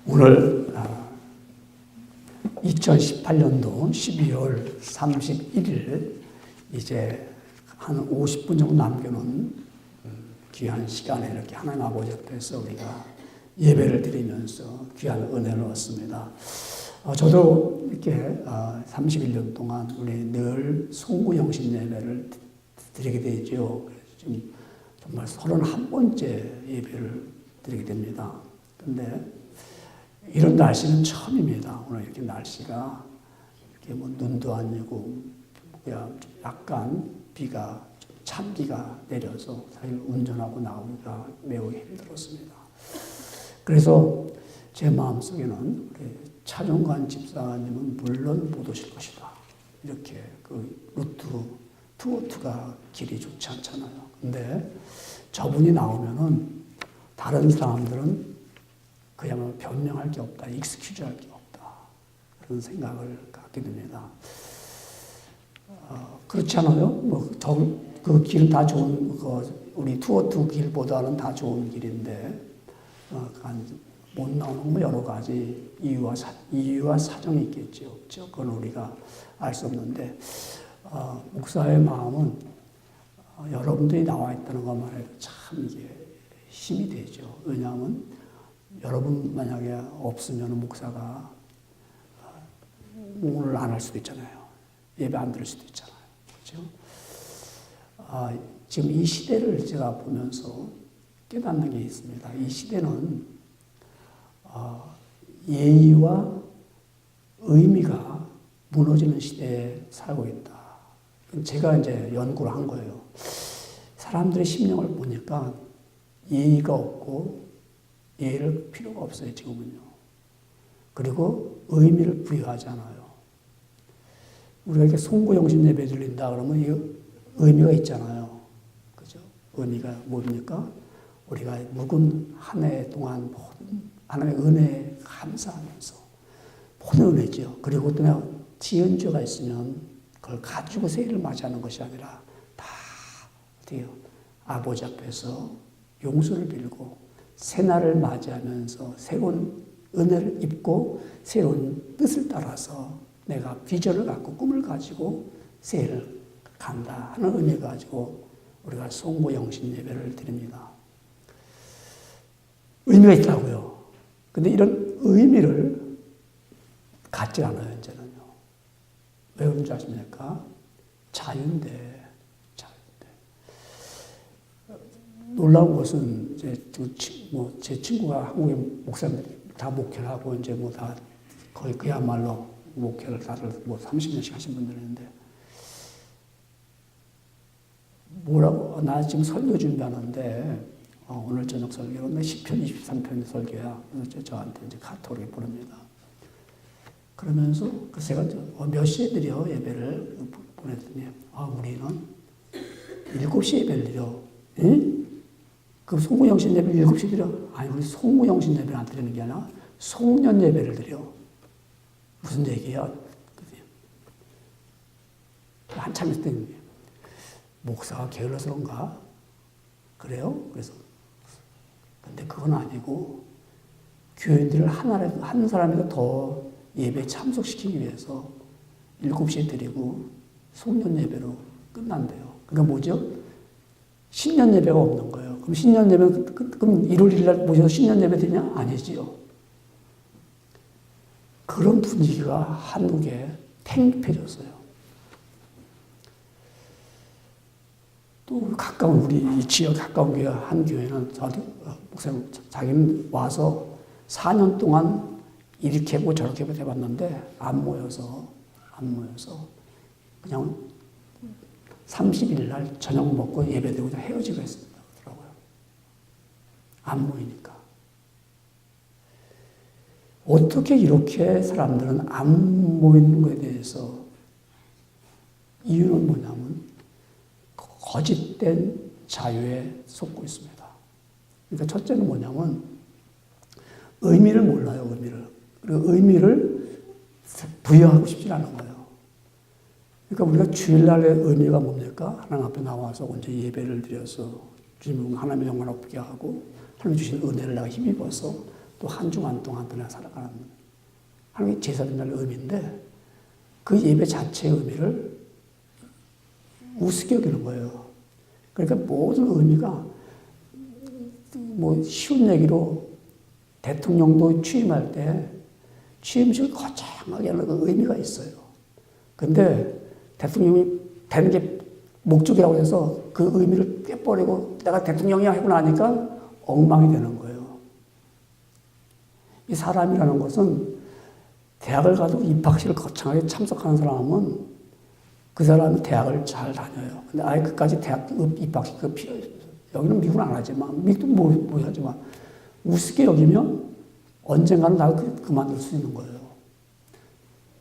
오늘 2018년도 12월 31일 이제 한 50분 정도 남겨놓은 귀한 시간에 이렇게 하나님 아버지 앞에서 우리가 예배를 드리면서 귀한 은혜를 얻습니다. 저도 이렇게 31년 동안 우리 늘 송구영신 예배를 드리게 되죠. 지금 정말 31번째 예배를 드리게 됩니다. 근데 이런 날씨는 처음입니다. 오늘 이렇게 날씨가 이렇게 뭐 눈도 아니고 그냥 약간 비가 찬비가 내려서 사실 운전하고 나오기가 매우 힘들었습니다. 그래서 제 마음속에는 우리 차종관 집사님은 물론 못 오실 것이다. 이렇게 그 루트 202가 길이 좋지 않잖아요. 근데 저분이 나오면은 다른 사람들은 그야말로 변명할 게 없다, 익스큐즈 할 게 없다. 그런 생각을 갖게 됩니다. 그렇지 않아요? 그 길은 다 좋은, 우리 202 길보다는 다 좋은 길인데, 못 나오는 뭐 여러 가지 이유와 사정이 있겠죠. 없죠? 그건 우리가 알 수 없는데, 목사의 마음은 여러분들이 나와 있다는 것만 해도 참 이게 힘이 되죠. 왜냐하면 여러분 만약에 없으면 목사가 오늘 안 할 수도 있잖아요. 예배 안 들을 수도 있잖아요. 그렇죠? 지금 이 시대를 제가 보면서 깨닫는 게 있습니다. 이 시대는 예의와 의미가 무너지는 시대에 살고 있다. 제가 이제 연구를 한 거예요. 사람들의 심령을 보니까 예의가 없고 예의를 필요가 없어요, 지금은요. 그리고 의미를 부여하지 않아요. 우리가 이렇게 송구영신 예배 드린다 그러면 이 의미가 있잖아요. 그죠? 의미가 뭡니까? 우리가 묵은 한 해 동안 하나님의 은혜에 감사하면서 모든 은혜죠. 그리고 또 내가 지은 죄가 있으면 그걸 가지고 새해를 맞이하는 것이 아니라 다 어때요? 아버지 앞에서 용서를 빌고 새날을 맞이하면서 새로운 은혜를 입고 새로운 뜻을 따라서 내가 비전을 갖고 꿈을 가지고 새해를 간다 하는 의미 가지고 우리가 송구영신 예배를 드립니다. 의미가 있다고요. 근데 이런 의미를 갖지 않아요, 이제는요. 왜 그런지 아십니까? 자유인데. 놀라운 것은 제 친구가 한국에 목사님들 다 목회를 하고 이제 뭐 다 거의 그야말로 목회를 다들 뭐 30년씩 하신 분들 있는데 뭐라고 나 지금 설교 준비하는데 오늘 저녁 설교는 10편 23편 설교야. 그래서 저한테 이제 카톡을 보냅니다. 그러면서 제가 몇 시에 드려 예배를 보냈더니 우리는 7시에 예배를 드려. 응? 그 송구영신 예배를 7시에 드려? 아니, 우리 송구영신 예배를 안 드리는 게 아니라 송년 예배를 드려. 무슨 얘기야? 한참 있더니 목사가 게을러서 그런가? 그래요? 그래서 근데 그건 아니고 교인들을 한 사람이라도 더 예배에 참석시키기 위해서 7시에 드리고 송년 예배로 끝난대요. 그러니까 뭐죠? 신년 예배가 없는 거예요. 그럼 신년 예배, 그럼 1월 1일 날 모셔서 신년 예배 드리냐? 아니지요. 그런 분위기가 한국에 팽팽해졌어요. 또 가까운 우리 이 지역 가까운 교회 한 교회는 목사님 자기는 와서 4년 동안 이렇게 해보고 저렇게 해봤는데 안 모여서 그냥 30일 날 저녁 먹고 예배드리고 그냥 헤어지고 했습니다. 그러더라고요. 안 모이니까. 어떻게 이렇게 사람들은 안 모이는 것에 대해서 이유는 뭐냐면 거짓된 자유에 속고 있습니다. 그러니까 첫째는 뭐냐면 의미를 몰라요, 의미를. 그리고 의미를 부여하고 싶지 않은 거예요. 그러니까 우리가 주일날의 의미가 뭡니까? 하나님 앞에 나와서 언제 예배를 드려서 주님 하나님의 영광을 얻게 하고 하나님 주신 은혜를 내가 힘입어서 또 한 주간 동안 내가 살아가는 하나님의 제사드린다는 의미인데 그 예배 자체의 의미를 우습게 여기는 거예요. 그러니까 모든 의미가 뭐 쉬운 얘기로 대통령도 취임할 때 취임식을 거창하게 하는 그 의미가 있어요. 근데 대통령이 되는 게 목적이라고 해서 그 의미를 깨버리고 내가 대통령이야 하고 나니까 엉망이 되는 거예요. 이 사람이라는 것은 대학을 가도 입학식을 거창하게 참석하는 사람은 그 사람은 대학을 잘 다녀요. 근데 아예 그까지 대학 입학식 그 필요 없어요. 여기는 미국은 안 하지만 미국도 뭐 하지만 우습게 여기면 언젠가는 나 그만둘 수 있는 거예요.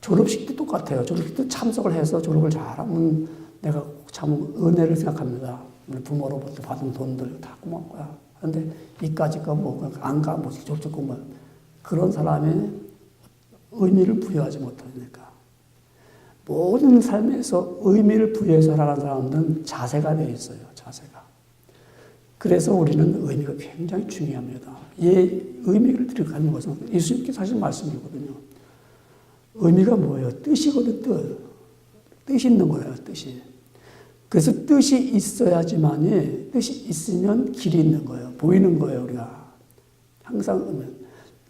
졸업식도 똑같아요. 졸업식도 참석을 해서 졸업을 잘하면 내가 참 은혜를 생각합니다. 우리 부모로부터 받은 돈들 다 고마운 거야. 그런데 이까짓 거 뭐 안 가, 뭐 저쪽 뭐 그런 사람의 의미를 부여하지 못하니까 모든 삶에서 의미를 부여해서 살아가는 사람들은 자세가 되어 있어요. 자세가. 그래서 우리는 의미가 굉장히 중요합니다. 의미를 들어가는 것은 예수님께서 하신 말씀이거든요. 의미가 뭐예요? 뜻이거든, 뜻. 뜻이 있는 거예요, 뜻이. 그래서 뜻이 있어야지만이, 뜻이 있으면 길이 있는 거예요. 보이는 거예요, 우리가. 항상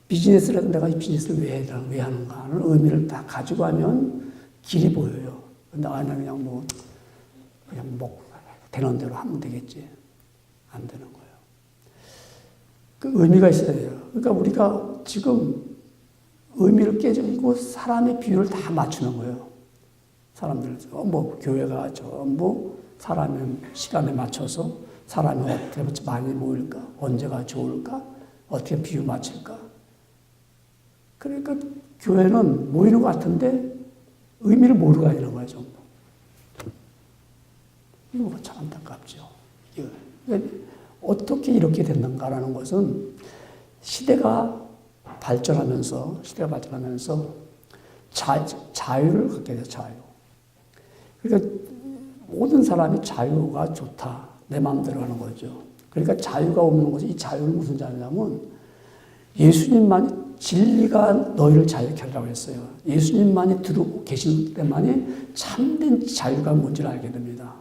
비즈니스를 해도 내가 이 비즈니스를 왜 하는가 하는 의미를 다 가지고 하면 길이 보여요. 근데 나는 그냥 되는 대로 하면 되겠지. 안 되는 거예요. 그 의미가 있어야 돼요. 그러니까 우리가 지금 의미를 깨지고 사람의 비율을 다 맞추는 거예요. 사람들, 교회가 전부 사람의 시간에 맞춰서 사람이 어떻게 많이 모일까? 언제가 좋을까? 어떻게 비율 맞출까? 그러니까 교회는 모이는 것 같은데 의미를 모르고 다니는 거예요, 전부. 이거 참 안타깝죠. 어떻게 이렇게 됐는가라는 것은 시대가 발전하면서 자유를 갖게 돼요, 자유. 그러니까 모든 사람이 자유가 좋다. 내 마음대로 하는 거죠. 그러니까 자유가 없는 것이 이 자유는 무슨 자유냐면 예수님만이 진리가 너희를 자유케 하라고 했어요. 예수님만이 들고 계신 때만이 참된 자유가 뭔지를 알게 됩니다.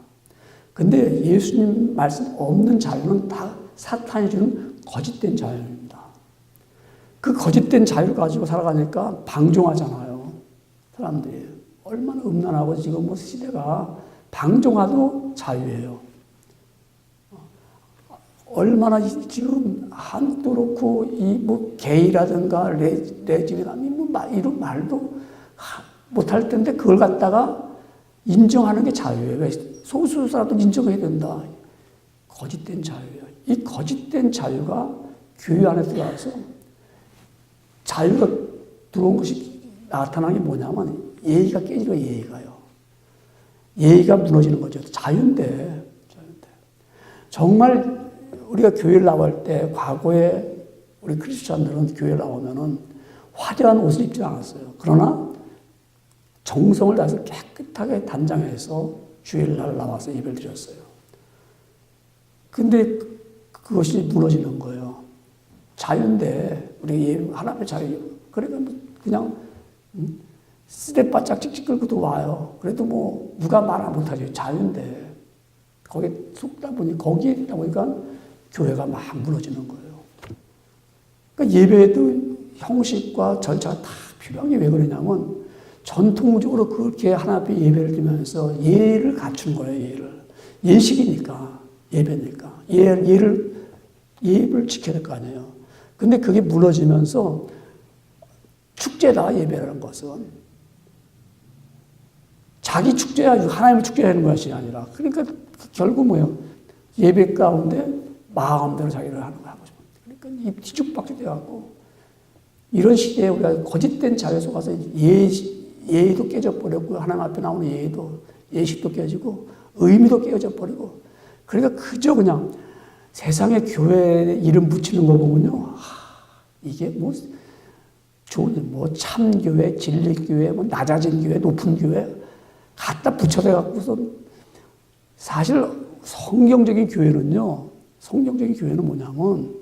근데 예수님 말씀 없는 자유는 다 사탄이 주는 거짓된 자유입니다. 그 거짓된 자유를 가지고 살아가니까 방종하잖아요. 사람들이. 얼마나 음란하고 지금 뭐 시대가 방종하도 자유예요. 얼마나 지금 한국도 그렇고 게이라든가 레즈비나 이런 말도 못할 텐데 그걸 갖다가 인정하는 게 자유예요. 왜? 소수라도 인정해야 된다. 거짓된 자유예요. 이 거짓된 자유가 교회 안에 들어와서 자유가 들어온 것이 나타나는 게 뭐냐면 예의가 깨지고 예의가요. 예의가 무너지는 거죠. 자유인데. 정말 우리가 교회를 나올 때 과거에 우리 크리스찬들은 교회를 나오면은 화려한 옷을 입지 않았어요. 그러나 정성을 다해서 깨끗하게 단장해서 주일날 나와서 예배를 드렸어요. 근데 그것이 무너지는 거예요. 자유인데, 우리 하나님의 자유. 그러니까 그냥 쓰레바짝 찍찍 끌고도 와요. 그래도 누가 말 못하죠. 자유인데. 거기에 거기에 있다 보니까 교회가 막 무너지는 거예요. 그러니까 예배에도 형식과 절차가 다 필요한 게 왜 그러냐면 전통적으로 그렇게 하나님 앞에 예배를 드리면서 예를 갖춘 거예요, 예를. 예식이니까, 예배니까. 예를 지켜야 될 거 아니에요. 근데 그게 무너지면서 축제다, 예배라는 것은. 자기 축제야, 하나님의 축제하는 것이 아니라. 그러니까 결국 뭐예요? 예배 가운데 마음대로 자기를 하는 거 하고 싶어. 그러니까 이 뒤죽박죽 돼갖고 이런 시대에 우리가 거짓된 자유 속에서 예의도 깨져버렸고 하나님 앞에 나오는 예식도 깨지고 의미도 깨져 버리고 그러니까 그저 그냥 세상에 교회 이름 붙이는 거 보면요. 이게 참교회, 진리교회, 낮아진 교회, 높은 교회 갖다 붙여서 갖고서 사실 성경적인 교회는 뭐냐면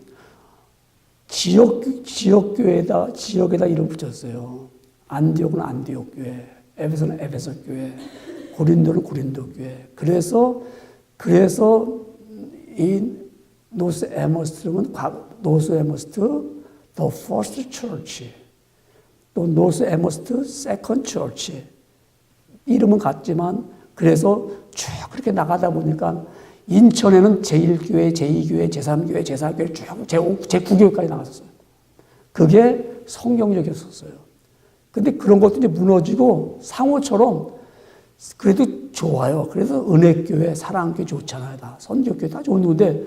지역에다 이름 붙였어요. 안디옥은 안디옥 교회, 에베소는 에베소 교회, 고린도는 고린도 교회. 그래서 이 노스 에머스트는 노스 에머스트 the first church, 또 노스 에머스트 second church. 이름은 같지만 그래서 쭉 그렇게 나가다 보니까 인천에는 제1교회, 제2교회, 제3교회, 제4교회 쭉 제9교회까지 나갔었어요. 그게 성경적이었었어요. 근데 그런 것도 이제 무너지고 상호처럼 그래도 좋아요. 그래서 은혜교회, 사랑교회 좋잖아요. 다 선교교회 다 좋은 건데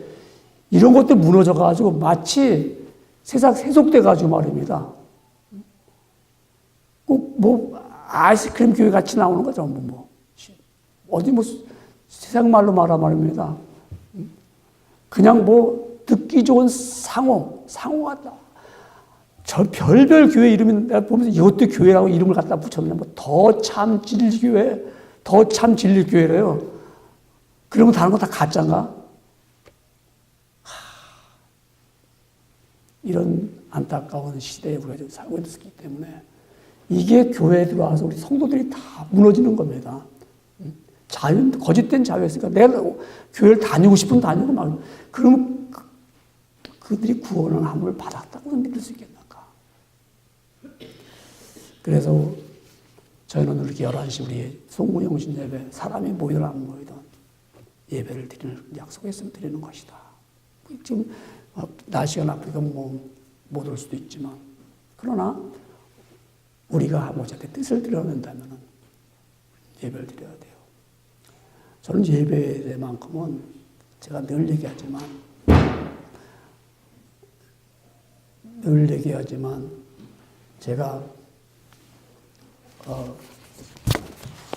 이런 것들 무너져가지고 마치 세상 세속돼가지고 말입니다. 꼭 뭐 아이스크림 교회 같이 나오는 거죠. 어디 세상 말로 말입니다. 그냥 듣기 좋은 상호가 저 별별 교회 이름이 내가 보면서 이것도 교회라고 이름을 갖다 붙였네. 더 참 진리교회, 더 참 진리교회래요. 그러면 다른 거 다 가짜인가? 이런 안타까운 시대에 우리가 지금 살고 있기 때문에 이게 교회에 들어와서 우리 성도들이 다 무너지는 겁니다. 거짓된 자유였으니까 내가 교회를 다니고 싶으면 다니고 막 그러면 그들이 구원을 함을 받았다고 믿을 수 있겠는가? 그래서 저희는 이렇게 11시 우리 송구영신 예배 사람이 모이든 안 모이든 예배를 드리는 약속했으면 드리는 것이다. 지금 날씨가 나쁘니까 못 올 수도 있지만 그러나 우리가 모자의 뜻을 드러낸다면 예배를 드려야 돼요. 저는 예배만큼은 제가 늘 얘기하지만 제가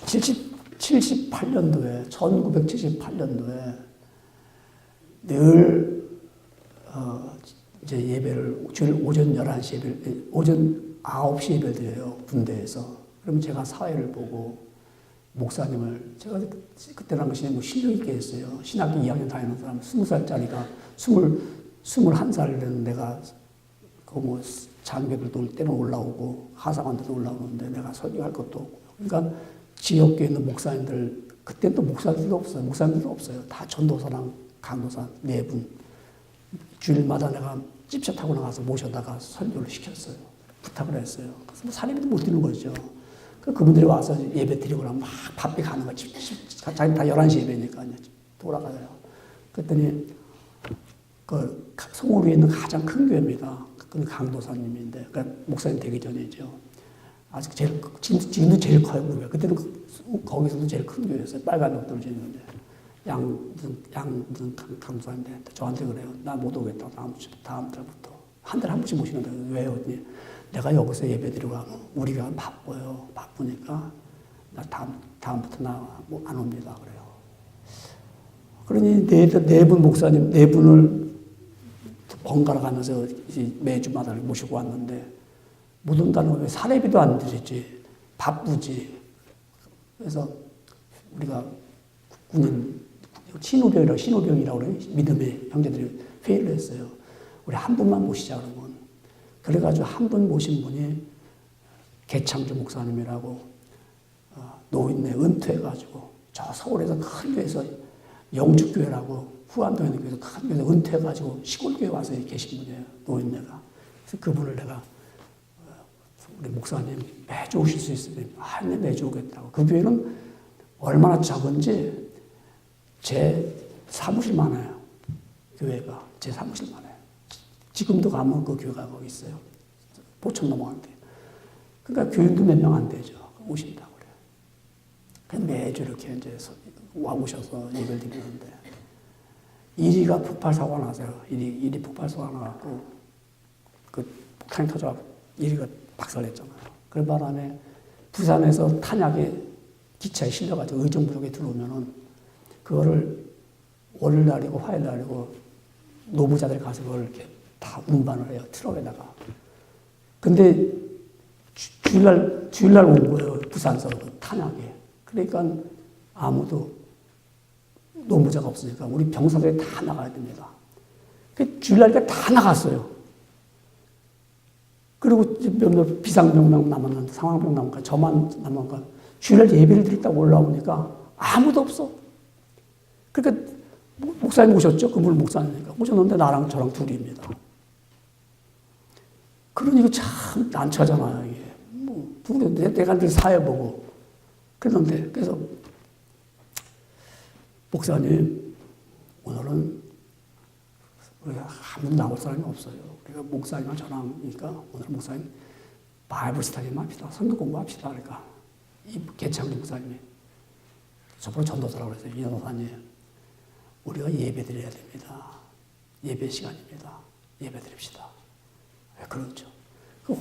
1978년도에 늘 이제 예배를 주일 오전 11시 예배를 오전 9시 예배를 드려요. 군대에서. 그러면 제가 사회를 보고 목사님을 제가 그때 당시에 실력 있게 했어요. 신학교 2학년 다니는 사람 20살짜리가 21살 된 내가 장교들 돌 때는 올라오고 하사관들도 올라오는데 내가 설교할 것도 없고 그러니까 지역교에 있는 목사님들 그때는 또 목사님들도 없어요. 다 전도사랑 강도사 4분 주일마다 내가 집차 타고 나가서 모셔다가 설교를 시켰어요. 부탁을 했어요. 그래서 사람이 못 드는 거죠. 그분들이 와서 예배 드리고 나면 막 바삐 가는 거지. 자기 다 11시 예배니까 돌아가요. 그랬더니 송호리에 있는 가장 큰 교회입니다. 그 강도사님인데, 그러니까 목사님 되기 전이죠. 아직 지금도 제일 커요, 교회가. 그때는 거기서도 제일 큰 교회였어요. 빨간 옷들 지는데. 무슨 강도사인데, 저한테 그래요. 나 못 오겠다. 다음 달부터. 한 달에 한 번씩 모시는데, 왜요? 내가 여기서 예배 드리고 하면 우리가 바빠요. 바쁘니까 나 다음부터 안 옵니다. 그래요. 그러니 네 분 목사님, 4분을 번갈아 가면서 매주마다 모시고 왔는데 못 온다는 거왜 사례비도 안 드리지. 바쁘지. 그래서 우리가 군인 신호병이라고 그래요. 믿음의 형제들이 회의를 했어요. 우리 한 분만 모시자 그러면. 그래가지고 한 분 모신 분이 개창주 목사님이라고 노인네 은퇴해가지고 저 서울에서 큰 교회에서 영주교회라고 후암동에 있는 교회에서 큰 교회에서 은퇴해가지고 시골교회 와서 계신 분이에요. 노인네가. 그래서 그분을 내가 우리 목사님 매주 오실 수 있으면 네 매주 오겠다고. 그 교회는 얼마나 작은지 제 사무실만 해요. 교회가 제 사무실만 해요. 지금도 가면 그 교회가 거기 있어요. 보천 넘어가는데. 그러니까 교인도 몇 명 안 되죠. 오신다고 그래요. 그냥 매주 이렇게 이제 오셔서 예배를 드리는데, 이리가 폭발사고가 나서요. 이리 폭발사고가 나갖고, 폭탄이 터져갖고, 이리가 박살냈잖아요. 그 바람에 부산에서 탄약이 기차에 실려가지고 의정부역에 들어오면은, 그거를 월요일날이고 화요일날이고, 노부자들이 가서 그걸 이렇게 다 운반을 해요. 트럭에다가. 근데 주일날 온 거예요. 부산서 탄약이. 그러니까 아무도 노무자가 없으니까 우리 병사들이 다 나가야 됩니다. 주일날이니까 다 나갔어요. 그리고 몇몇 비상병명 남았는데 상황병 남았니까 저만 남았니까 주일날 예배를 드렸다고 올라오니까 아무도 없어. 그러니까 목사님 오셨죠? 그분 목사님이니까. 오셨는데 나랑 저랑 둘입니다. 그러니까 참 난처하잖아요, 이게. 내가 늘 사회보고. 그랬는데, 그래서, 목사님, 오늘은 아무도 나올 사람이 없어요. 그러니까 목사님과 저랑이니까 오늘 목사님 바이블 스타디만 합시다. 성경 공부합시다. 그러니까 이 개창기 목사님이 저보고 전도사라고 그랬어요. 이 전도사님, 우리가 예배 드려야 됩니다. 예배 시간입니다. 예배 드립시다. 네, 그렇죠. 그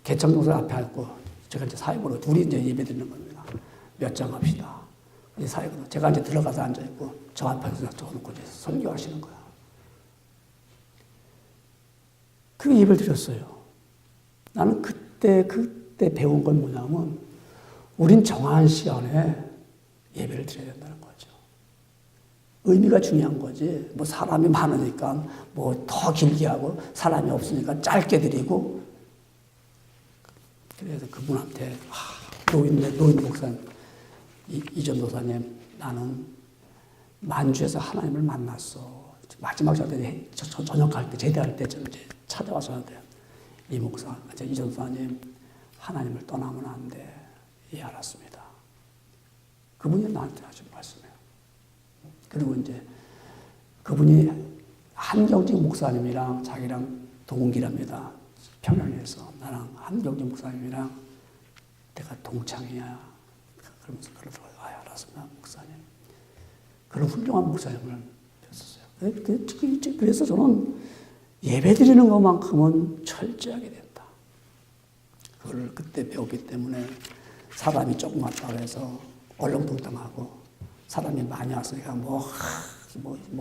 개창기 목사 앞에 앉고 제가 이제 사회보러 둘이 이제 예배 드리는 겁니다. 몇 장 합시다. 이제 사회보러 제가 이제 들어가서 앉아 있고 저 앞에서 적어놓고 이제 선교하시는 거야. 그 예배를 드렸어요. 나는 그때 배운 건 뭐냐면, 우린 정한 시간에 예배를 드려야 된다는 거죠. 의미가 중요한 거지. 뭐 사람이 많으니까 뭐 더 길게 하고, 사람이 없으니까 짧게 드리고. 그래서 그분한테, 노인 목사님, 이전도사님, 나는 만주에서 하나님을 만났어. 마지막 저녁할 때, 제대할 때쯤 이제 찾아와서 하는데, 이 목사, 이 전도사님, 하나님을 떠나면 안 돼. 예, 알았습니다. 그분이 나한테 하신 말씀이에요. 그리고 이제 그분이 한경직 목사님이랑 자기랑 동기랍니다. 평양에서. 나랑 한경직 목사님이랑 내가 동창이야. 그러면서 그러더라고요. 알았습니다, 목사님. 그런 훌륭한 목사님을 뵀었어요. 그래서 저는 예배 드리는 것만큼은 철저하게 된다. 그걸 그때 배웠기 때문에 사람이 조금 왔다고 해서 얼렁뚱땅하고, 사람이 많이 왔으니까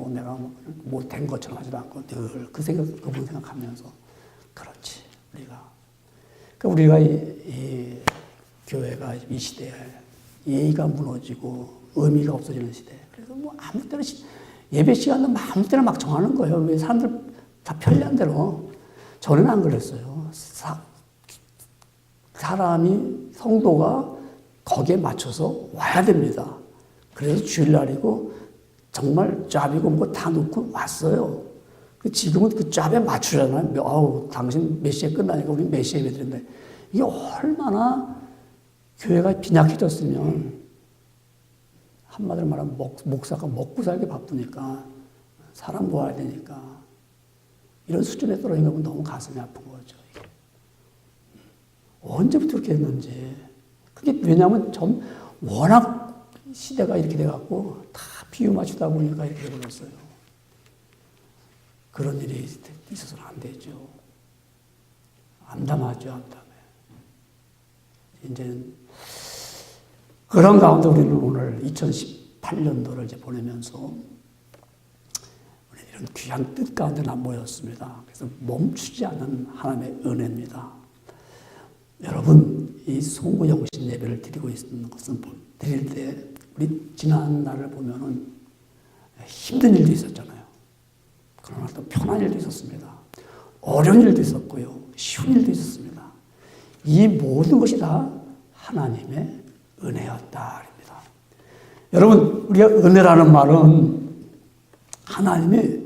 내가 된 것처럼 하지도 않고 늘 그분 생각하면서, 그렇지, 우리가 이 교회가 이 시대에 예의가 무너지고 의미가 없어지는 시대. 그래서 뭐 아무 때나 예배 시간도 아무 때나 막 정하는 거예요. 왜 사람들 다 편리한 대로. 저는 안 그랬어요. 사람이, 성도가 거기에 맞춰서 와야 됩니다. 그래서 주일날이고 정말 짭이고 뭐 다 놓고 왔어요. 지금은 그 짭에 맞추잖아요. 당신 몇 시에 끝나니까 우리 몇 시에 예배 드린다. 이게 얼마나 교회가 빈약해졌으면, 한마디로 말하면 목사가 먹고 살기 바쁘니까, 사람 모아야 되니까, 이런 수준에 떨어진 거면 너무 가슴이 아픈 거죠. 언제부터 그렇게 했는지. 그게 왜냐하면 워낙 시대가 이렇게 돼갖고 다 비유 맞추다 보니까 이렇게 돼버렸어요. 그런 일이 있어서는 안 되죠. 암담하죠, 암담해. 이제 그런 가운데 우리는 오늘 2018년도를 이제 보내면서 우리는 이런 귀한 뜻 가운데 모였습니다. 그래서 멈추지 않는 하나님의 은혜입니다. 여러분, 이 송구영신 예배를 드리고 있는 것은, 드릴 때 우리 지난 날을 보면은 힘든 일도 있었잖아요. 그러나 또 편한 일도 있었습니다. 어려운 일도 있었고요. 쉬운 일도 있었습니다. 이 모든 것이 다 하나님의 은혜였다. 여러분, 우리가 은혜라는 말은 하나님이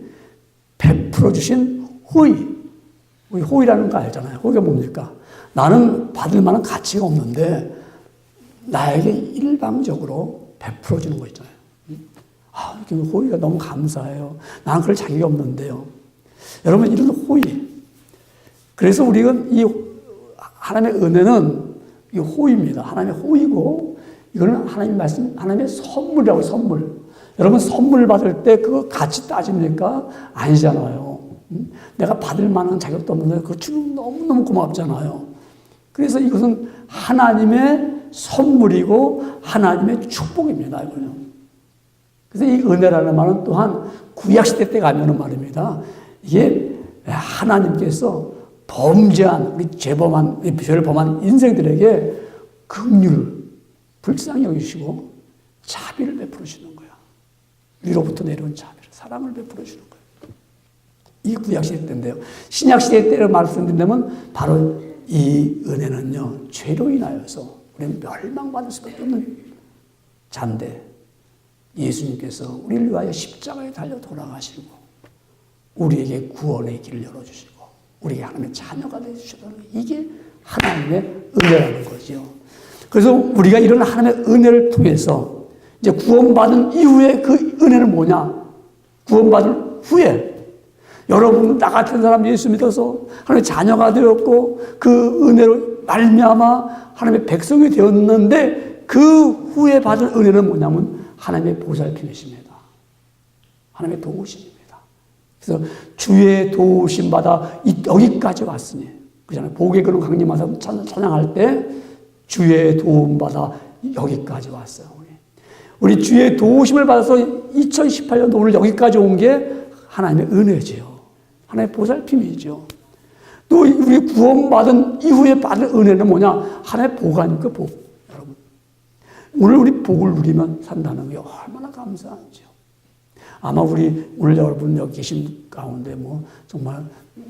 베풀어 주신 호의. 우리 호의라는 거 알잖아요. 호의가 뭡니까? 나는 받을 만한 가치가 없는데 나에게 일방적으로 베풀어 주는 거 있잖아요. 이렇게 호의가 너무 감사해요. 나는 그럴 자격이 없는데요. 여러분, 이런 호의. 그래서 우리가 이 하나님의 은혜는 이 호의입니다. 하나님의 호의고, 이거는 하나님 말씀, 하나님의 선물이라고, 선물. 여러분, 선물 받을 때 그거 가치 따집니까? 아니잖아요. 내가 받을 만한 자격도 없는데 그거 주면 너무너무 고맙잖아요. 그래서 이것은 하나님의 선물이고 하나님의 축복입니다. 이거는. 그래서 이 은혜라는 말은 또한 구약시대 때 가면은 말입니다. 이게 하나님께서 범죄한, 우리 죄를 범한 인생들에게 긍휼을 불쌍히 여기시고 자비를 베풀어 주는 거야. 위로부터 내려온 자비를, 사랑을 베풀어 주는 거예요. 이 구약시대 때인데요. 신약시대 때를 말씀드린다면 바로 이 은혜는요, 죄로 인하여서 우리는 멸망받을 수밖에 없는 자인데 예수님께서 우리를 위하여 십자가에 달려 돌아가시고 우리에게 구원의 길을 열어주시고 우리에게 하나님의 자녀가 되어주셨다는 이게 하나님의 은혜라는 거죠. 그래서 우리가 이런 하나님의 은혜를 통해서 이제 구원받은 이후에 그 은혜는 뭐냐? 구원받은 후에 여러분 나 같은 사람 예수 믿어서 하나님의 자녀가 되었고 그 은혜로 말미암아 하나님의 백성이 되었는데 그 후에 받은 은혜는 뭐냐면 하나님의 보살핌이십니다. 하나님의 도우심입니다. 그래서 주의 도우심 받아 여기까지 왔으니 그잖아요. 복의 근원 강림하사 찬양할 때 주의 도움 받아 여기까지 왔어요. 우리 주의 도우심을 받아서 2018년 오늘 여기까지 온 게 하나님의 은혜지요. 하나님의 보살핌이죠. 또 우리 구원받은 이후에 받은 은혜는 뭐냐? 하나님의 복 아닙니까? 복. 여러분. 오늘 우리 복을 누리면 산다는 게 얼마나 감사하죠. 아마 우리 오늘 여러분 여기 계신 가운데 뭐 정말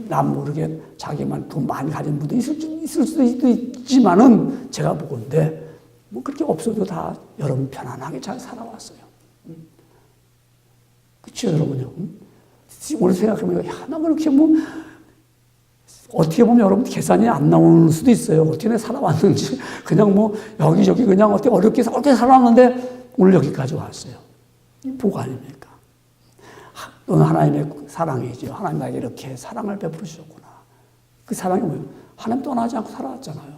남 모르게 자기만 돈 많이 가진 분도 있을 수도 있지만은 제가 보건데 뭐 그렇게 없어도 다 여러분 편안하게 잘 살아왔어요. 그렇죠, 여러분요? 오늘 생각해보면 야, 나 그렇게 뭐 어떻게 보면 여러분 계산이 안 나오는 수도 있어요. 어떻게 살아왔는지 그냥 뭐 여기저기 그냥 어떻게 어렵게 살아왔는데 오늘 여기까지 왔어요. 복 아닙니까? 또는 하나님의 사랑이죠. 하나님 나에게 이렇게 사랑을 베풀으셨구나. 그 사랑이 뭐예요? 하나님 떠나지 않고 살아왔잖아요.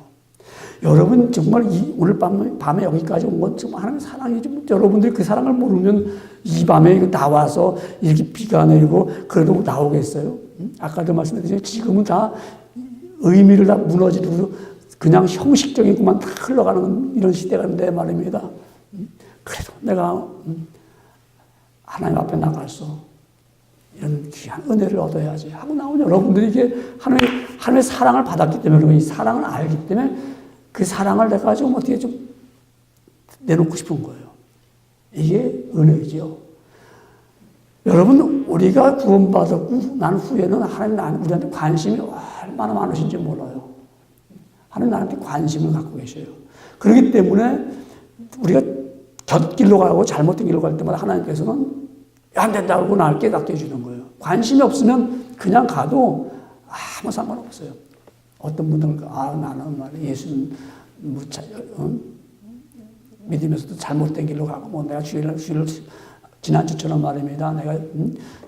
여러분 정말 오늘 밤에 여기까지 온 건 정말 하나님의 사랑이죠. 여러분들이 그 사랑을 모르면 이 밤에 나와서 이렇게 비가 내리고 그래도 나오겠어요? 아까도 말씀드렸지만 지금은 다 의미를 다 무너지고 그냥 형식적인 것만 다 흘러가는 이런 시대가인데 말입니다. 그래도 내가 하나님 앞에 나가서 이런 귀한 은혜를 얻어야지 하고 나오면 여러분들이 이게 하나님의 사랑을 받았기 때문에 이 사랑을 알기 때문에 그 사랑을 내가 좀 어떻게 좀 내놓고 싶은 거예요. 이게 은혜죠. 여러분 우리가 구원받았고 난 후에는 하나님 우리한테 관심이 얼마나 많으신지 몰라요. 하나님 나한테 관심을 갖고 계셔요. 그렇기 때문에 우리가 곁길로 가고 잘못된 길로 갈 때마다 하나님께서는 안 된다고 나를 깨닫게 해주는 거예요. 관심이 없으면 그냥 가도 아무 상관없어요. 어떤 분들은 나는 말이야 예수 믿으면서도 잘못된 길로 가고 뭐 내가 주일을 지난주처럼 말입니다. 내가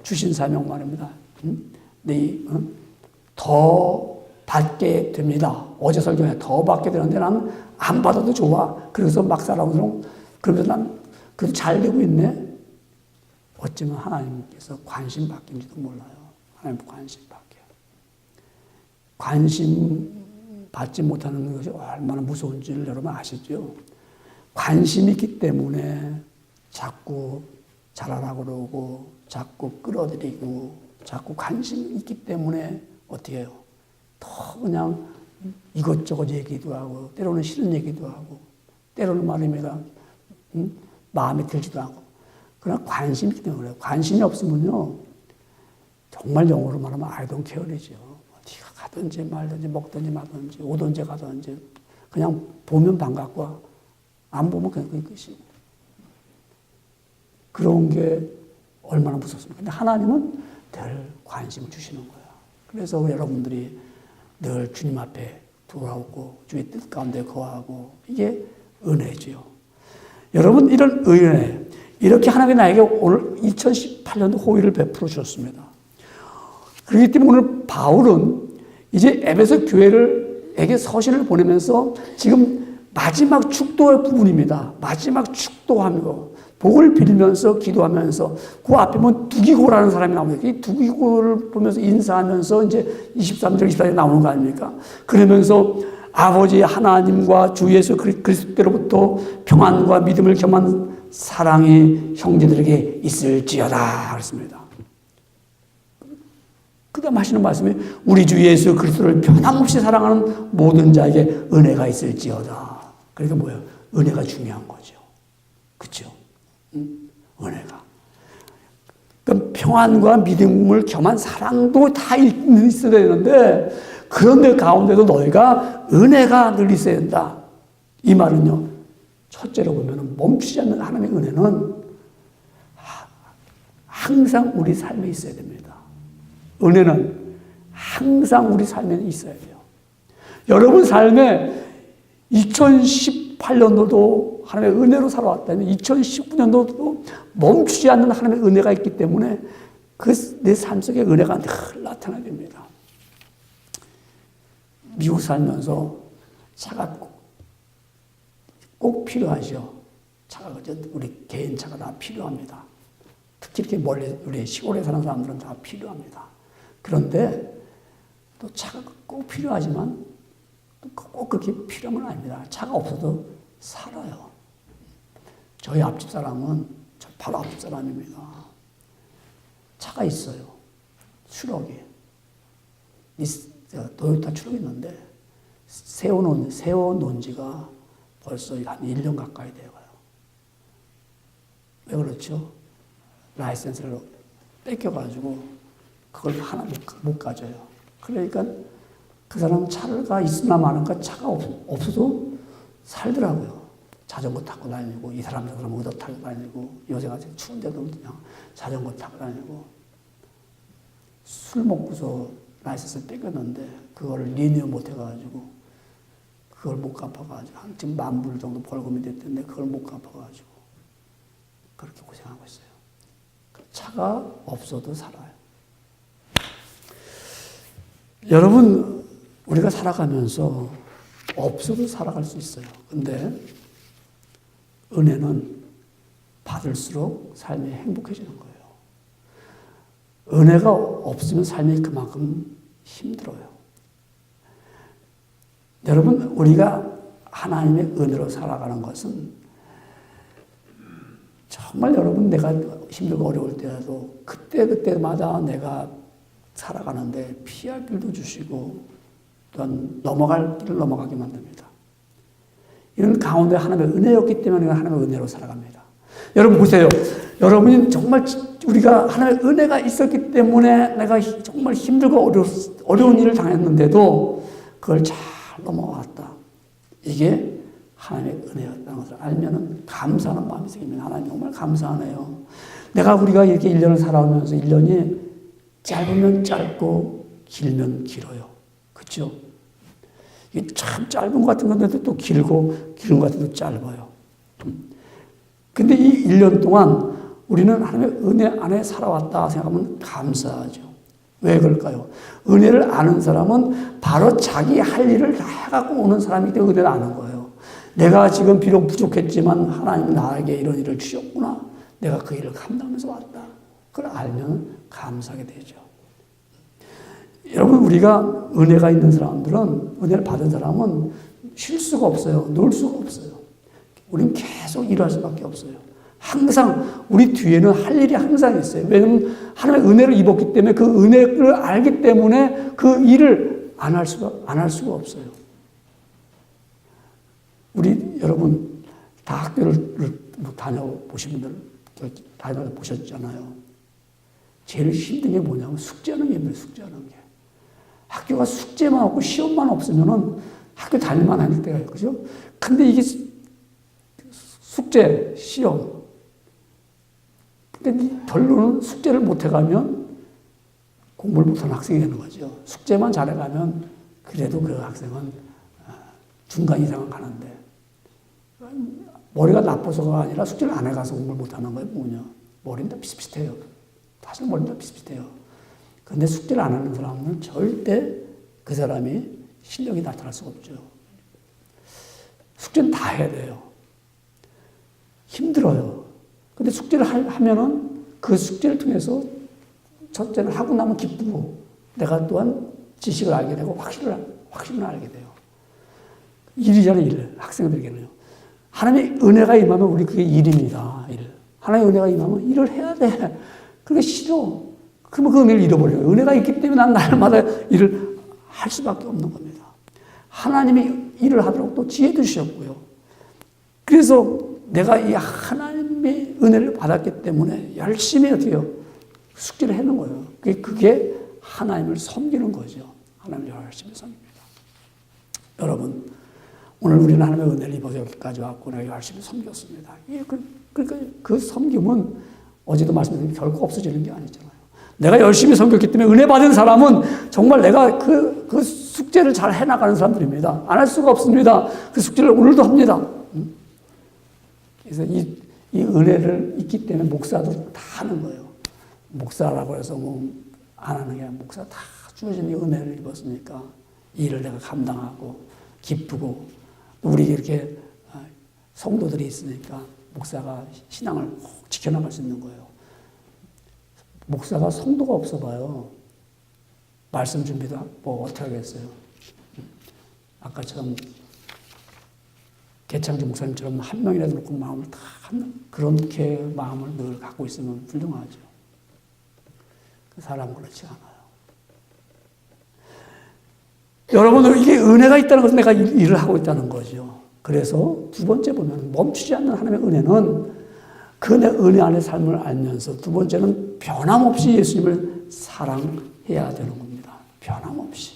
주신 사명 말입니다. 더 받게 됩니다. 어제 설교에 더 받게 되는데 나는 안 받아도 좋아. 그래서 막 살아오도록 그러면서 난 그래도 잘 되고 있네. 어쩌면 하나님께서 관심 받긴지도 몰라요. 하나님 관심 받게. 관심 받지 못하는 것이 얼마나 무서운지를 여러분 아시죠? 관심이 있기 때문에 자꾸 잘하라고 그러고 자꾸 끌어들이고 자꾸 관심이 있기 때문에 어떻게 해요? 더 그냥 이것저것 얘기도 하고 때로는 싫은 얘기도 하고 때로는 말입니다. 마음에 들지도 않고 그러나 관심이 있기 때문에 그래요. 관심이 없으면요 정말 영어로 말하면 I don't care이죠. 어디가 가든지 말든지 먹든지 마든지 오든지 가든지 그냥 보면 반갑고 안 보면 그냥 그게 끝이고 그런 게 얼마나 무섭습니까? 근데 하나님은 늘 관심을 주시는 거예요. 그래서 여러분들이 늘 주님 앞에 돌아오고 주의 뜻 가운데 거하고 이게 은혜죠. 여러분 이런 은혜 이렇게 하나님이 나에게 오늘 2018년도 호의를 베풀어 주셨습니다. 그렇기 때문에 오늘 바울은 이제 에베소 교회에게 서신을 보내면서 지금 마지막 축도의 부분입니다. 마지막 축도하는 거. 복을 빌면서 기도하면서 그 앞에 보면 두기고라는 사람이 나옵니다. 이 두기고를 보면서 인사하면서 이제 23절, 24절 나오는 거 아닙니까? 그러면서 아버지 하나님과 주 예수 그리스도로부터 평안과 믿음을 겸한 사랑이 형제들에게 있을지어다 그랬습니다. 그 다음 하시는 말씀이 우리 주 예수 그리스도를 변함없이 사랑하는 모든 자에게 은혜가 있을지어다. 그러니까 뭐예요? 은혜가 중요한 거죠. 그렇죠? 은혜가. 그럼 평안과 믿음을 겸한 사랑도 다 있어야 되는데 그런데 가운데도 너희가 은혜가 늘 있어야 된다. 이 말은요, 첫째로 보면 멈추지 않는 하나님의 은혜는 항상 우리 삶에 있어야 됩니다. 은혜는 항상 우리 삶에 있어야 돼요. 여러분 삶에 2018년도도 하나님의 은혜로 살아왔다면 2019년도도 멈추지 않는 하나님의 은혜가 있기 때문에 그 내 삶 속에 은혜가 늘 나타나야 됩니다. 미국 살면서 차가 꼭 필요하죠. 차가 우리 개인 차가 다 필요합니다. 특히 이렇게 멀리 우리 시골에 사는 사람들은 다 필요합니다. 그런데 또 차가 꼭 필요하지만 꼭 그렇게 필요한 건 아닙니다. 차가 없어도 살아요. 저희 앞집 사람은 바로 앞집 사람입니다. 차가 있어요. 추럭이. 도요타 추럭이 있는데 세워놓은 지가 벌써 한 1년 가까이 돼요. 왜 그렇죠? 라이센스를 뺏겨가지고 그걸 하나 못 가져요. 그러니까 그 사람 차가 있으나 마나가 차가 없어도 살더라고요. 자전거 타고 다니고 이 사람 저 사람 의도 타고 다니고 요새 같이 추운데도 그냥 자전거 타고 다니고 술 먹고서 라이센스 뺏겼는데 그걸 리뉴 못 해가지고 그걸 못 갚아가지고 지금 $10,000 정도 벌금이 됐는데 그걸 못 갚아가지고 그렇게 고생하고 있어요. 차가 없어도 살아요. 여러분, 우리가 살아가면서 없어도 살아갈 수 있어요. 근데 은혜는 받을수록 삶이 행복해지는 거예요. 은혜가 없으면 삶이 그만큼 힘들어요. 여러분, 우리가 하나님의 은혜로 살아가는 것은 정말 여러분 내가 힘들고 어려울 때라도 그때마다 내가 살아가는데 피할 길도 주시고 또한 넘어갈 길을 넘어가게 만듭니다. 이런 가운데 하나님의 은혜였기 때문에 하나님의 은혜로 살아갑니다. 여러분 보세요. 여러분이 정말 우리가 하나님의 은혜가 있었기 때문에 내가 정말 힘들고 어려운 일을 당했는데도 그걸 잘 넘어왔다. 이게 하나님의 은혜였다는 것을 알면은 감사하는 마음이 생기면 하나님 정말 감사하네요. 우리가 이렇게 1년을 살아오면서 1년이 짧으면 짧고 길면 길어요. 그렇죠? 이게 참 짧은 것 같은 건데도 또 길고 길은 것 같아도 짧아요. 근데 이 1년 동안 우리는 하나님의 은혜 안에 살아왔다 생각하면 감사하죠. 왜 그럴까요? 은혜를 아는 사람은 바로 자기 할 일을 다 해갖고 오는 사람이기 때문에 은혜를 아는 거예요. 내가 지금 비록 부족했지만 하나님이 나에게 이런 일을 주셨구나. 내가 그 일을 감당하면서 왔다. 그걸 알면 감사하게 되죠. 여러분, 우리가 은혜가 있는 사람들은, 은혜를 받은 사람은 쉴 수가 없어요. 놀 수가 없어요. 우리는 계속 일할 수밖에 없어요. 항상 우리 뒤에는 할 일이 항상 있어요. 왜냐하면 하나님의 은혜를 입었기 때문에 그 은혜를 알기 때문에 그 일을 안 할 수가 없어요. 우리 여러분 다 학교를 다녀보신 분들 다녀보셨잖아요. 제일 힘든 게 뭐냐면 숙제하는 게 힘들어요. 숙제하는 게. 학교가 숙제만 없고 시험만 없으면은 학교 다닐만 할 때가 있죠. 그죠? 근데 이게 숙제, 시험. 근데 결론은 숙제를 못 해가면 공부를 못하는 학생이 되는 거죠. 숙제만 잘해가면 그래도 그 학생은 중간 이상은 가는데 머리가 나빠서가 아니라 숙제를 안 해가서 공부를 못하는 거예요. 뭐냐. 머리는 다 비슷비슷해요. 사실 머리는 다 비슷비슷해요. 그런데 숙제를 안 하는 사람은 절대 그 사람이 실력이 나타날 수가 없죠. 숙제는 다 해야 돼요. 힘들어요. 근데 숙제를 하면은 그 숙제를 통해서 첫째는 하고 나면 기쁘고 내가 또한 지식을 알게 되고 확신을 알게 돼요. 일이잖아요, 일. 학생들에게는요. 하나님의 은혜가 임하면 우리 그게 일입니다. 일. 하나님의 은혜가 임하면 일을 해야 돼. 그게 싫어. 그러면 그 은혜를 잃어버려요. 은혜가 있기 때문에 난 날마다 일을 할 수밖에 없는 겁니다. 하나님이 일을 하도록 또 지혜도 주셨고요. 그래서 내가 이 하나님의 은혜를 받았기 때문에 열심히 어떻게 해요? 숙제를 해놓은 거예요. 그게 하나님을 섬기는 거죠. 하나님을 열심히 섬깁니다. 여러분, 오늘 우리는 하나님의 은혜를 입어서 여기까지 왔고 내가 열심히 섬겼습니다. 그러니까 그 섬김은 어제도 말씀드린 결코 없어지는 게 아니잖아요. 내가 열심히 섬겼기 때문에 은혜 받은 사람은 정말 내가 그 숙제를 잘 해나가는 사람들입니다. 안 할 수가 없습니다. 그 숙제를 오늘도 합니다. 그래서 이 은혜를 있기 때문에 목사도 다 하는 거예요. 목사라고 해서 뭐 안 하는 게 아니라 목사 다 주어진 이 은혜를 입었으니까 이 일을 내가 감당하고 기쁘고 우리 이렇게 성도들이 있으니까 목사가 신앙을 꼭 지켜나갈 수 있는 거예요. 목사가 성도가 없어 봐요. 말씀 준비도 뭐 어떻게 하겠어요. 아까처럼 개창지 목사님처럼 한 명이라도 놓고 마음을 다 그렇게 마음을 늘 갖고 있으면 훌륭하죠. 그 사람은 그렇지 않아요. 여러분, 이게 은혜가 있다는 것은 내가 일을 하고 있다는 거죠. 그래서 두 번째 보면 멈추지 않는 하나님의 은혜는 그 은혜 안의 삶을 알면서 두 번째는 변함없이 예수님을 사랑해야 되는 겁니다. 변함없이.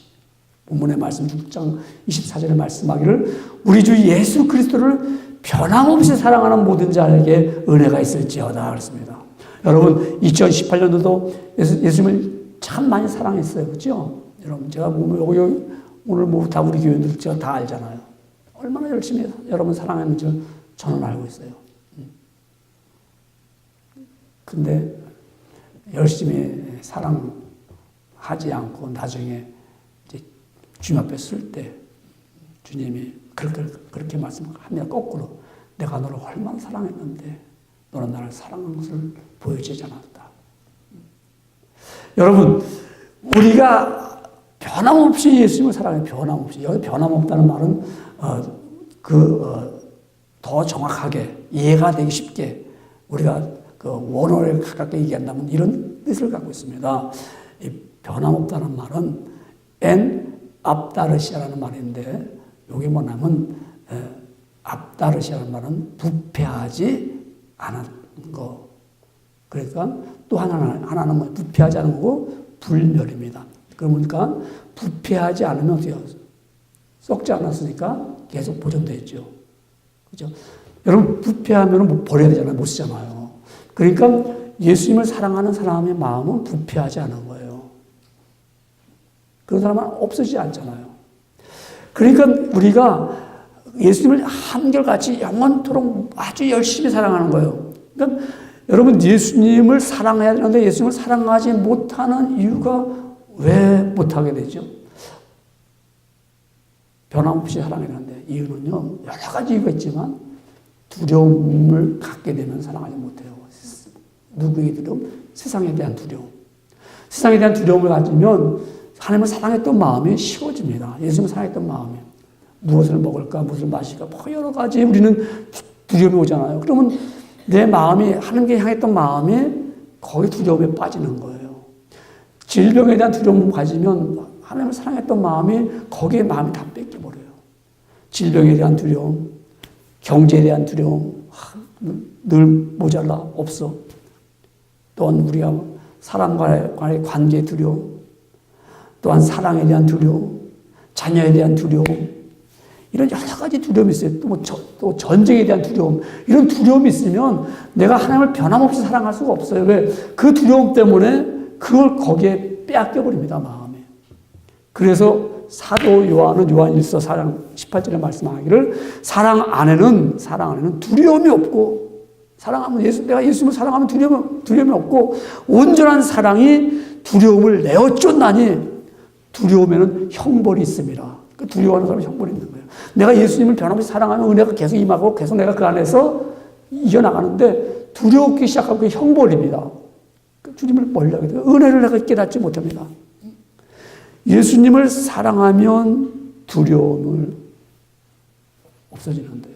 본문의 말씀 6장 24절에 말씀하기를 우리 주 예수 그리스도를 변함없이 사랑하는 모든 자에게 은혜가 있을지어다 그랬습니다. 여러분 2018년도도 예수님을 참 많이 사랑했어요. 그렇죠? 여러분 제가 오늘 뭐 다 우리 교인들 제가 다 알잖아요. 얼마나 열심히 여러분 사랑했는지 저는 알고 있어요. 근데 열심히 사랑하지 않고 나중에 이제 주님 앞에 쓸 때 주님이 그렇게 말씀합니다. 거꾸로 내가 너를 얼마나 사랑했는데 너는 나를 사랑하는 것을 보여주지 않았다. 여러분 우리가 변함없이 예수님을 사랑해. 변함없이. 여기 변함없다는 말은 더 정확하게 이해가 되기 쉽게 우리가 그 원어를 가깝게 얘기한다면 이런 뜻을 갖고 있습니다. 이 변함없다는 말은 압다르시아라는 말인데 이게 뭐냐면 압다르시아라는 말은 부패하지 않은 거. 그러니까 또 하나는 뭐 부패하지 않은 거고 불멸입니다. 그러니까 부패하지 않으면 어때요? 썩지 않았으니까 계속 보존되어 있죠. 그죠? 여러분 부패하면 뭐 버려야 되잖아요. 못 쓰잖아요. 그러니까 예수님을 사랑하는 사람의 마음은 부패하지 않은 거예요. 그런 사람은 없어지지 않잖아요. 그러니까 우리가 예수님을 한결같이 영원토록 아주 열심히 사랑하는 거예요. 그러니까 여러분 예수님을 사랑해야 되는데 예수님을 사랑하지 못하는 이유가 왜 못하게 되죠? 변함없이 사랑해야 되는데 이유는요 여러 가지 이유가 있지만 두려움을 갖게 되면 사랑하지 못해요. 누구의 두려움? 세상에 대한 두려움. 세상에 대한 두려움을 가지면 하나님을 사랑했던 마음이 쉬워집니다. 예수님을 사랑했던 마음이. 무엇을 먹을까, 무엇을 마실까, 뭐 여러 가지 우리는 두려움이 오잖아요. 그러면 내 마음이 하나님께 향했던 마음이 거기 두려움에 빠지는 거예요. 질병에 대한 두려움을 가지면 하나님을 사랑했던 마음이 거기에 마음이 다 뺏겨버려요. 질병에 대한 두려움, 경제에 대한 두려움, 늘 모자라, 없어. 또한 우리가 사람과의 관계의 두려움, 또한 사랑에 대한 두려움, 자녀에 대한 두려움, 이런 여러 가지 두려움이 있어요. 또 전쟁에 대한 두려움, 이런 두려움이 있으면 내가 하나님을 변함없이 사랑할 수가 없어요. 왜? 그 두려움 때문에 그걸 거기에 빼앗겨버립니다, 마음에. 그래서 사도 요한은 요한일서 4장 18절에 말씀하기를 사랑 안에는 두려움이 없고, 사랑하면 내가 예수님을 사랑하면 두려움이 없고, 온전한 사랑이 두려움을 내어 쫓나니 두려움에는 형벌이 있습니다. 그 두려워하는 사람은 형벌이 있는 거예요. 내가 예수님을 변함없이 사랑하면 은혜가 계속 임하고 계속 내가 그 안에서 이겨나가는데 두려웠기 시작하면 그게 형벌입니다. 주님을 멀리하게 돼요. 은혜를 내가 깨닫지 못합니다. 예수님을 사랑하면 두려움을 없어지는데요.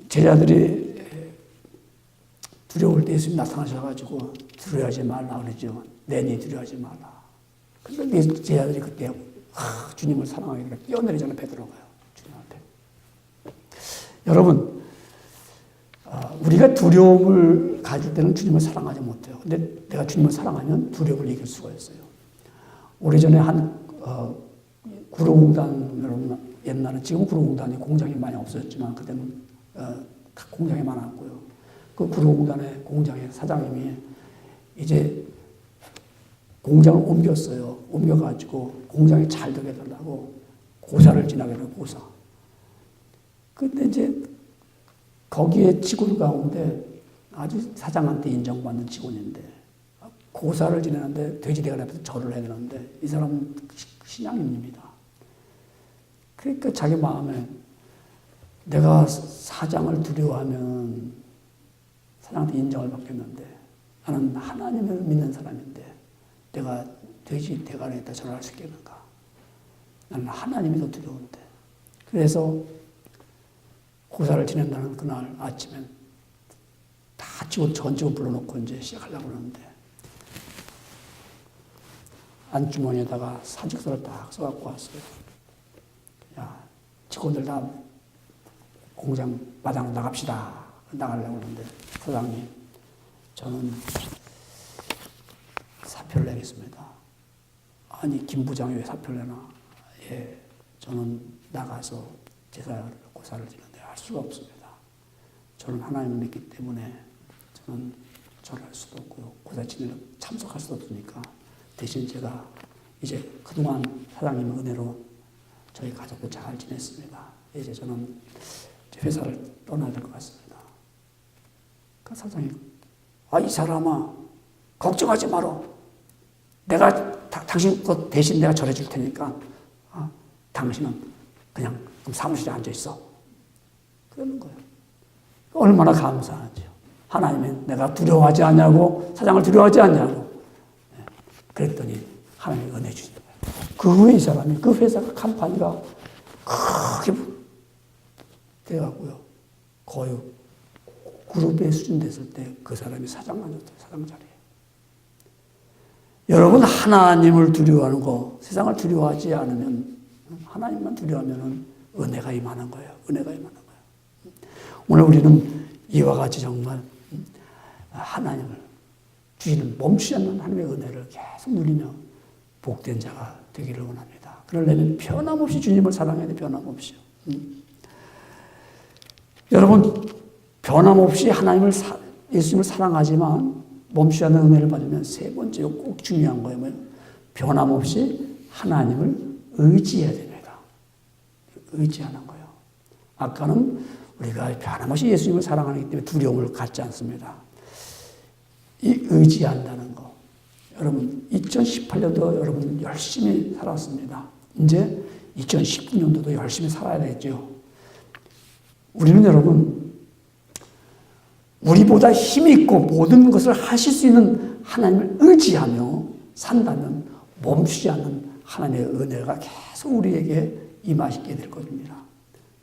제자들이 두려울 때 예수님 나타나셔가지고 두려워하지 말라 그러죠. 내니 두려워하지 말라. 그런데 제자들이 그때 주님을 사랑하게 되니까 뛰어내리잖아요. 베드로가요. 주님 앞에. 여러분 우리가 두려움을 가질 때는 주님을 사랑하지 못해요. 근데 내가 주님을 사랑하면 두려움을 이길 수가 있어요. 오래전에 구로공단, 여러분 옛날에 지금 구로공단이 공장이 많이 없어졌지만 그때는 공장이 많았고요. 그 구로공단의 공장의 사장님이 이제 공장을 옮겼어요. 옮겨가지고 공장이 잘 되게 해달라고 고사를 지나게 돼요. 고사. 근데 이제 거기에 직원 가운데 아주 사장한테 인정받는 직원인데 고사를 지내는데 돼지대가 앞에서 절을 해야 되는데 이 사람은 신앙인입니다. 그러니까 자기 마음에 내가 사장을 두려워하면 사장한테 인정을 받겠는데 나는 하나님을 믿는 사람인데 내가 돼지 대가리에다 절할 수 있겠는가? 나는 하나님이 더 두려운데. 그래서 고사를 지낸다는 그날 아침엔 다 전 직원 불러놓고 이제 시작하려고 그러는데 안주머니에다가 사직서를 딱 써갖고 왔어요. 야, 직원들 다 공장 마당으로 나갑시다. 나가려고 하는데 사장님, 저는 사표를 내겠습니다. 아니, 김 부장이 왜 사표를 내나? 예, 저는 나가서 고사를 지는데 할 수가 없습니다. 저는 하나님을 믿기 때문에 저는 절할 수도 없고요. 고사 지내는 참석할 수도 없으니까 대신 제가 이제 그동안 사장님의 은혜로 저희 가족도 잘 지냈습니다. 이제 저는 회사를 떠나야 될 것 같습니다. 그 사장님, 이 사람아, 걱정하지 마라. 내가 당신 것 대신 내가 절해줄 테니까 당신은 그냥 사무실에 앉아 있어. 그러는 거예요. 얼마나 감사하죠. 하나님은 내가 두려워하지 않냐고, 사장을 두려워하지 않냐고. 그랬더니 하나님이 은혜 주시는 거예요. 그 후에 이 사람이, 그 회사가 컴퍼니가 크게 돼가고요. 거의 그룹의 수준 됐을 때 그 사람이 사장만 줬어요. 사장 자리에. 여러분, 하나님을 두려워하는 거, 세상을 두려워하지 않으면, 하나님만 두려워하면 은혜가 임하는 거예요. 은혜가 임하는 거예요. 오늘 우리는 이와 같이 정말 하나님을 주시는 멈추지 않는 하나님의 은혜를 계속 누리며 복된 자가 되기를 원합니다. 그러려면 변함없이 주님을 사랑해야 돼. 변함없이요. 여러분, 변함없이 예수님을 사랑하지만 멈추지 않는 은혜를 받으면 세 번째로 꼭 중요한 거예요. 뭐예요? 변함없이 하나님을 의지해야 됩니다. 의지하는 거예요. 아까는 우리가 변함없이 예수님을 사랑하기 때문에 두려움을 갖지 않습니다. 이 의지한다는 거. 여러분, 2018년도 여러분 열심히 살았습니다. 이제 2019년도도 열심히 살아야 되겠죠. 우리는 여러분, 우리보다 힘있고 모든 것을 하실 수 있는 하나님을 의지하며 산다면 멈추지 않는 하나님의 은혜가 계속 우리에게 임하시게 될 것입니다.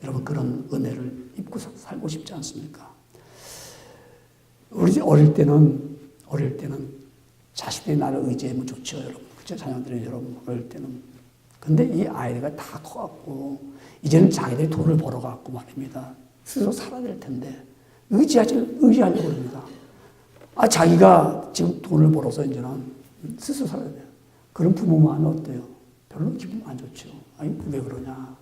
여러분, 그런 은혜를 입고 살고 싶지 않습니까? 우리 어릴 때는 자식들이 나를 의지하면 좋죠, 여러분. 그렇죠? 자녀들이 여러분 어릴 때는. 근데 이 아이가 다 커갖고 이제는 자기들이 돈을 벌어갖고 말입니다. 스스로 살아야 될 텐데 의지하려고 합니다. 자기가 지금 돈을 벌어서 이제는 스스로 살아야 돼요. 그런 부모 마음이 어때요? 별로 기분 안 좋죠. 아니, 왜 그러냐.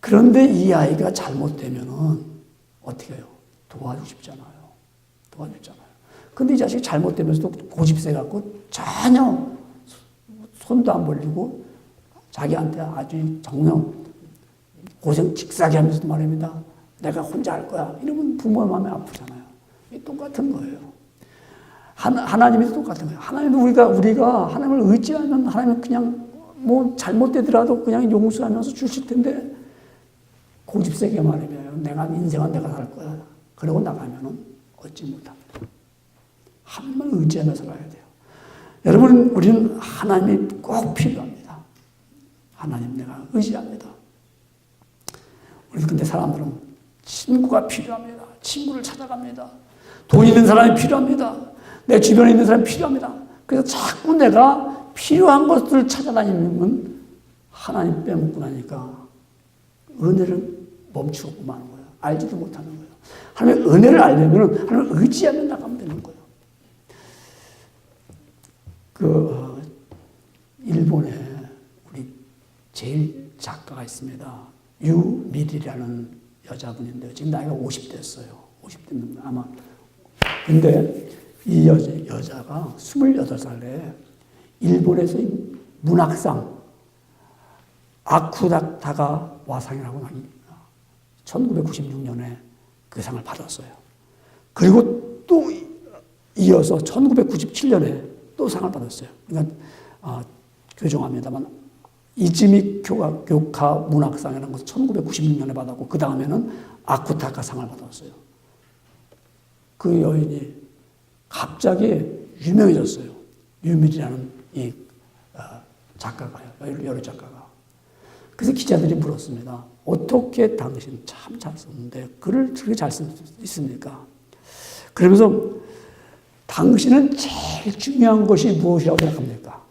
그런데 이 아이가 잘못되면은 어떻게 해요? 도와주고 싶잖아요. 근데 이 자식이 잘못되면서도 고집세 갖고 전혀 손도 안 벌리고 자기한테 아주 정말 고생 직사게 하면서도 말입니다. 내가 혼자 할 거야. 이러면 부모의 마음이 아프잖아요. 똑같은 거예요. 하나님도 똑같은 거예요. 하나님도 우리가 하나님을 의지하면 하나님은 그냥 뭐 잘못되더라도 그냥 용서하면서 주실 텐데 고집세게 말하면 내가 인생은 내가 살 거야. 그러고 나가면은 얻지 못합니다. 하나님을 의지하며 살아야 돼요. 여러분, 우리는 하나님이 꼭 필요합니다. 하나님 내가 의지합니다. 우리 근데 사람들은 친구가 필요합니다. 친구를 찾아갑니다. 돈 있는 사람이 필요합니다. 내 주변에 있는 사람이 필요합니다. 그래서 자꾸 내가 필요한 것들을 찾아다니면 하나님 빼먹고 나니까 은혜를 멈추고 마는 거예요. 알지도 못하는 거예요. 하나님의 은혜를 알려면 하나님을 의지하며 나가면 되는 거예요. 일본에 우리 제일 작가가 있습니다. 유미리라는 여자분인데요. 지금 나이가 50대였어요. 50대는 아마. 근데 이 여자가 28살에 일본에서 문학상 아쿠다타가 와상이라고 1996년에 그 상을 받았어요. 그리고 또 이어서 1997년에 또 상을 받았어요. 그러니까 교정합니다만 이즈미 교카 문학상이라는 것을 1996년에 받았고 그 다음에는 아쿠타카 상을 받았어요. 그 여인이 갑자기 유명해졌어요. 유밀이라는 이 작가가요. 여러 작가가. 그래서 기자들이 물었습니다. 어떻게 당신 참 잘 썼는데 글을 그렇게 잘 쓸 수 있습니까? 그러면서 당신은 제일 중요한 것이 무엇이라고 생각합니까?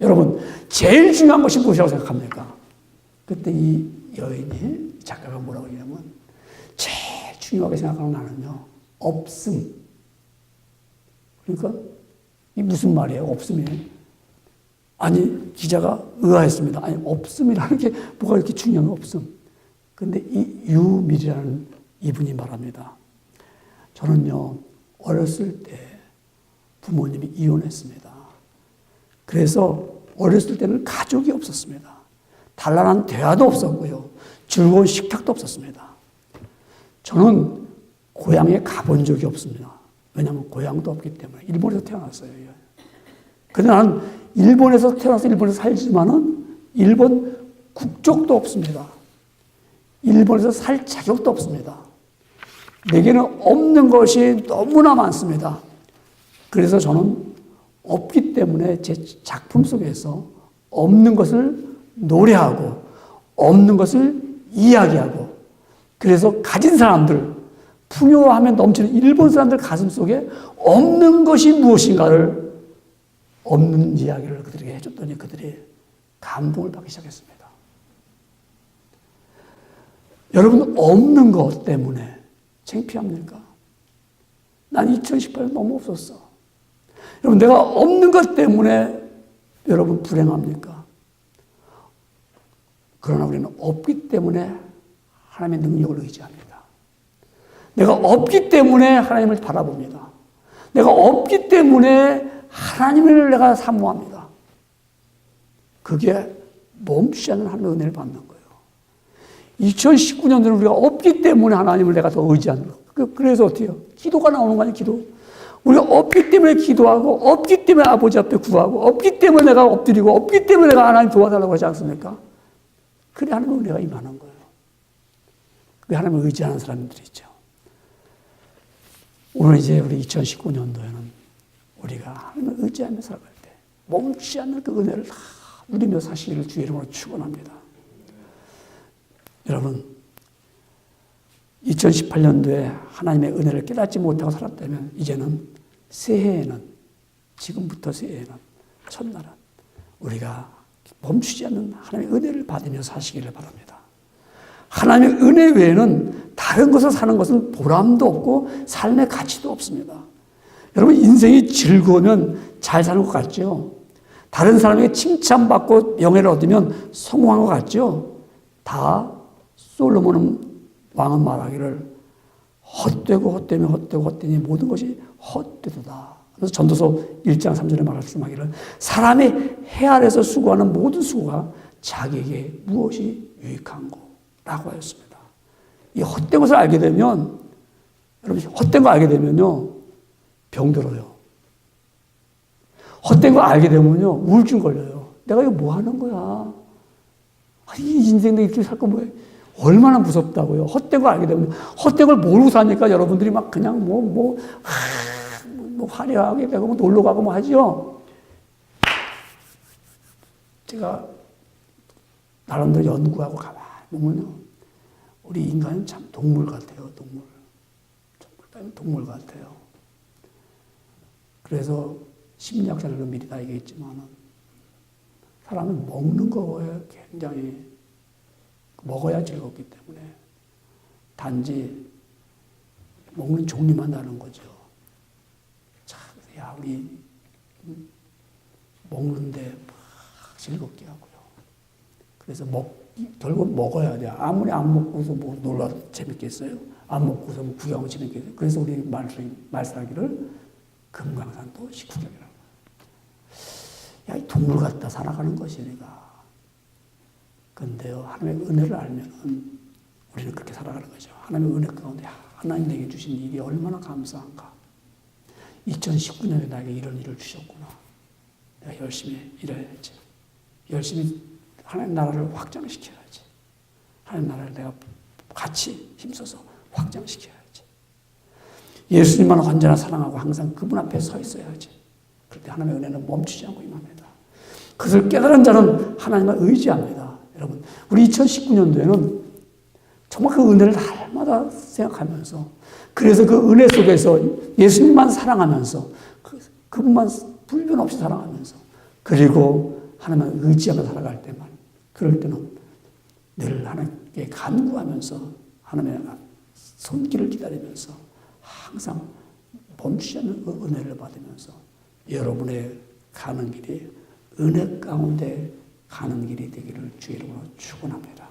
여러분, 제일 중요한 것이 무엇이라고 생각합니까? 그때 이 여인이 작가가 뭐라고 하냐면 제일 중요하게 생각하는 나는요. 없음. 그러니까 이 무슨 말이에요? 없음이. 아니 기자가 의아했습니다. 아니 없음이라는 게 뭐가 이렇게 중요한 없음. 근데 이 유밀이라는 이분이 말합니다. 저는요 어렸을 때 부모님이 이혼했습니다. 그래서 어렸을 때는 가족이 없었습니다. 단란한 대화도 없었고요. 즐거운 식탁도 없었습니다. 저는 고향에 가본 적이 없습니다. 왜냐하면 고향도 없기 때문에. 일본에서 태어났어요. 근데 나는 일본에서 태어나서 일본에서 살지만은 일본 국적도 없습니다. 일본에서 살 자격도 없습니다. 내게는 없는 것이 너무나 많습니다. 그래서 저는 없기 때문에 제 작품 속에서 없는 것을 노래하고 없는 것을 이야기하고 그래서 가진 사람들 풍요함에 넘치는 일본 사람들 가슴 속에 없는 것이 무엇인가를 없는 이야기를 그들에게 해줬더니 그들이 감동을 받기 시작했습니다. 여러분 없는 것 때문에 창피합니까? 난 2018년 너무 없었어. 여러분 내가 없는 것 때문에 여러분 불행합니까? 그러나 우리는 없기 때문에 하나님의 능력을 의지합니다. 내가 없기 때문에 하나님을 바라봅니다. 내가 없기 때문에 하나님을 내가 사모합니다. 그게 멈추지 않는 하나님의 은혜를 받는 거예요. 2019년도는 우리가 없기 때문에 하나님을 내가 더 의지하는 거예요. 그래서 어떻게 해요? 기도가 나오는 거 아니에요, 기도. 우리가 없기 때문에 기도하고, 없기 때문에 아버지 앞에 구하고, 없기 때문에 내가 엎드리고, 없기 때문에 내가 하나님 도와달라고 하지 않습니까? 그래 하나님의 은혜가 임하는 거예요. 그게 하나님을 의지하는 사람들이 있죠. 오늘 이제 우리 2019년도에는 우리가 하나님을 의지하며 살아갈 때 멈추지 않는 그 은혜를 다 누리며 사시기를 주의 이름으로 축원합니다. 여러분 2018년도에 하나님의 은혜를 깨닫지 못하고 살았다면 이제는 새해에는 지금부터 새해에는 첫날은 우리가 멈추지 않는 하나님의 은혜를 받으며 사시기를 바랍니다. 하나님의 은혜 외에는 다른 것을 사는 것은 보람도 없고 삶의 가치도 없습니다. 여러분 인생이 즐거우면 잘 사는 것 같죠? 다른 사람에게 칭찬받고 명예를 얻으면 성공한 것 같죠? 다 솔로몬 왕은 말하기를 헛되고 헛되며 헛되고 헛되니 모든 것이 헛되도다. 그래서 전도서 1장 3절에 말씀하기를 사람이 해 아래서 수고하는 모든 수고가 자기에게 무엇이 유익한고 라고 하였습니다. 이 헛된 것을 알게 되면 여러분 헛된 거 알게 되면요 병들어요. 헛된 거 알게 되면요 우울증 걸려요. 내가 이거 뭐 하는 거야? 이 인생 내가 이렇게 살 거 뭐야? 얼마나 무섭다고요. 헛된 거 알게 되면 헛된 걸 모르고 사니까 여러분들이 막 그냥 뭐 화려하게 되고 놀러 가고 뭐 하죠. 제가 나름대로 연구하고 가만히 보면요 우리 인간은 참 동물 같아요. 동물 같아요. 그래서 심리학자들도 미리 다 얘기했지만 사람은 먹는 거에 굉장히 먹어야 즐겁기 때문에 단지 먹는 종류만 다른 거죠. 자, 야, 우리 먹는데 막 즐겁게 하고요. 그래서 결국 먹어야 돼. 아무리 안 먹고서 뭐 놀라 재밌겠어요? 안 먹고서 뭐 구경하면 재밌겠어요? 그래서 우리 말씀하기를 금강산도 식후경이라고. 야, 이 동물 같다 살아가는 것이 내가. 근데요, 하나님의 은혜를 알면은 우리는 그렇게 살아가는 거죠. 하나님의 은혜 가운데 하나님 내게 주신 일이 얼마나 감사한가. 2019년에 나에게 이런 일을 주셨구나. 내가 열심히 일해야지. 열심히 하나님 나라를 확장시켜야지. 하나님 나라를 내가 같이 힘써서 확장시켜야지. 예수님만 언제나 사랑하고 항상 그분 앞에 서 있어야지. 그럴 때 하나님의 은혜는 멈추지 않고 임합니다. 그것을 깨달은 자는 하나님을 의지합니다. 여러분, 우리 2019년도에는 정말 그 은혜를 날마다 생각하면서, 그래서 그 은혜 속에서 예수님만 사랑하면서, 그분만 불변 없이 사랑하면서, 그리고 하나님을 의지하며 살아갈 때만, 그럴 때는 늘 하나님께 간구하면서, 하나님의 손길을 기다리면서, 항상 멈추지 않는 은혜를 받으면서, 여러분의 가는 길이 은혜 가운데 가는 길이 되기를 주의 이름으로 축원합니다.